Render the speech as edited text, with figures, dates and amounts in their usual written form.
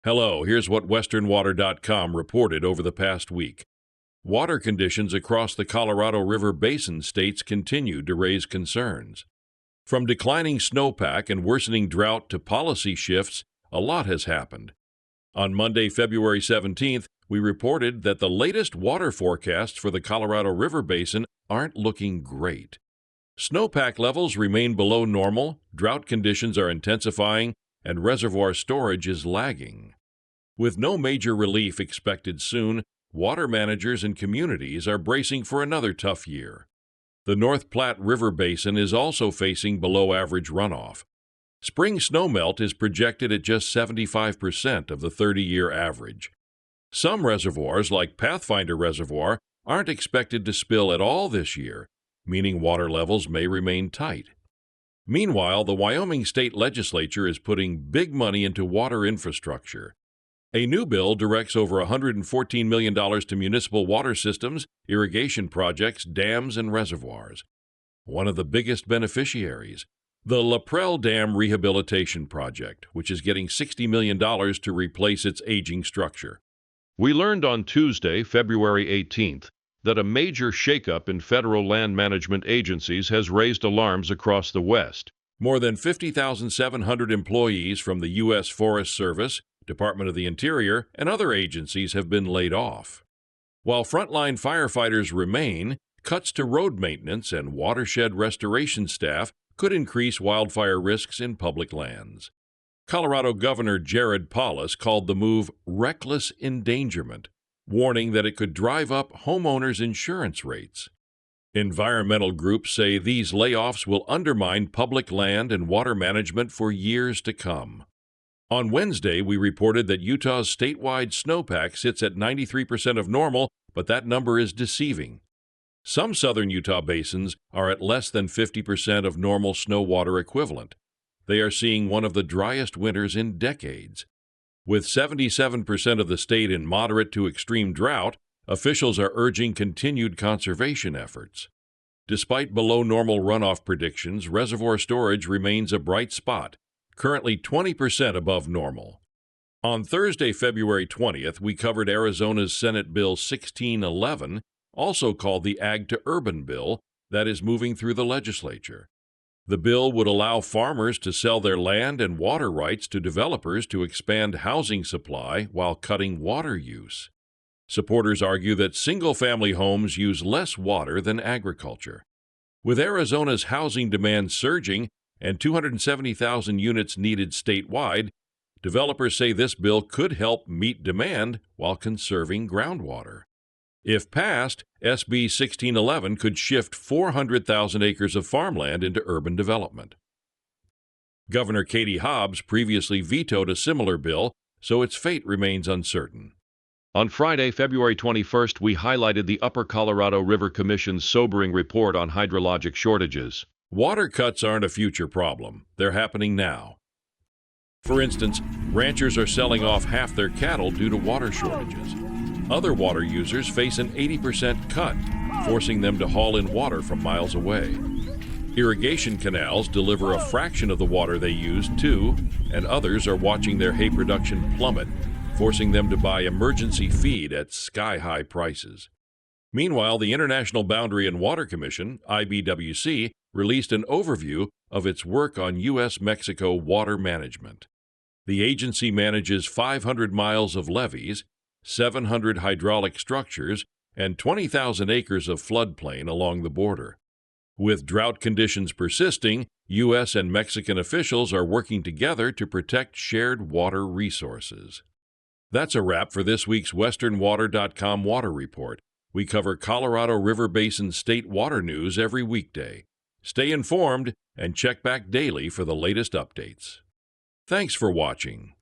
Hello, here's what westernwater.com reported over the past week. Water conditions across the Colorado River Basin states continued to raise concerns. From declining snowpack and worsening drought to policy shifts, a lot has happened. On Monday, February 17th, we reported that the latest water forecasts for the Colorado River Basin aren't looking great. Snowpack levels remain below normal, drought conditions are intensifying, and reservoir storage is lagging. With no major relief expected soon, water managers and communities are bracing for another tough year. The North Platte River Basin is also facing below-average runoff. Spring snowmelt is projected at just 75% of the 30-year average. Some reservoirs, like Pathfinder Reservoir, aren't expected to spill at all this year, meaning water levels may remain tight. Meanwhile, the Wyoming state legislature is putting big money into water infrastructure. A new bill directs over $114 million to municipal water systems, irrigation projects, dams, and reservoirs. One of the biggest beneficiaries, the LaPrelle Dam Rehabilitation Project, which is getting $60 million to replace its aging structure. We learned on Tuesday, February 18th, that a major shakeup in federal land management agencies has raised alarms across the West. More than 50,700 employees from the U.S. Forest Service, Department of the Interior, and other agencies have been laid off. While frontline firefighters remain, cuts to road maintenance and watershed restoration staff could increase wildfire risks in public lands. Colorado Governor Jared Polis called the move reckless endangerment, warning that it could drive up homeowners' insurance rates. Environmental groups say these layoffs will undermine public land and water management for years to come. On Wednesday, we reported that Utah's statewide snowpack sits at 93% of normal, but that number is deceiving. Some southern Utah basins are at less than 50% of normal snow water equivalent. They are seeing one of the driest winters in decades. With 77% of the state in moderate to extreme drought, officials are urging continued conservation efforts. Despite below-normal runoff predictions, reservoir storage remains a bright spot, currently 20% above normal. On Thursday, February 20th, we covered Arizona's Senate Bill 1611, also called the Ag-to-Urban Bill, that is moving through the legislature. The bill would allow farmers to sell their land and water rights to developers to expand housing supply while cutting water use. Supporters argue that single-family homes use less water than agriculture. With Arizona's housing demand surging and 270,000 units needed statewide, developers say this bill could help meet demand while conserving groundwater. If passed, SB 1611 could shift 400,000 acres of farmland into urban development. Governor Katie Hobbs previously vetoed a similar bill, so its fate remains uncertain. On Friday, February 21st, we highlighted the Upper Colorado River Commission's sobering report on hydrologic shortages. Water cuts aren't a future problem. They're happening now. For instance, ranchers are selling off half their cattle due to water shortages. Other water users face an 80% cut, forcing them to haul in water from miles away. Irrigation canals deliver a fraction of the water they use too, and others are watching their hay production plummet, forcing them to buy emergency feed at sky-high prices. Meanwhile, the International Boundary and Water Commission, IBWC, released an overview of its work on U.S.-Mexico water management. The agency manages 500 miles of levees, 700 hydraulic structures, and 20,000 acres of floodplain along the border. With drought conditions persisting, U.S. and Mexican officials are working together to protect shared water resources. That's a wrap for this week's westernwater.com Water Report. We cover Colorado River Basin state water news every weekday. Stay informed and check back daily for the latest updates. Thanks for watching.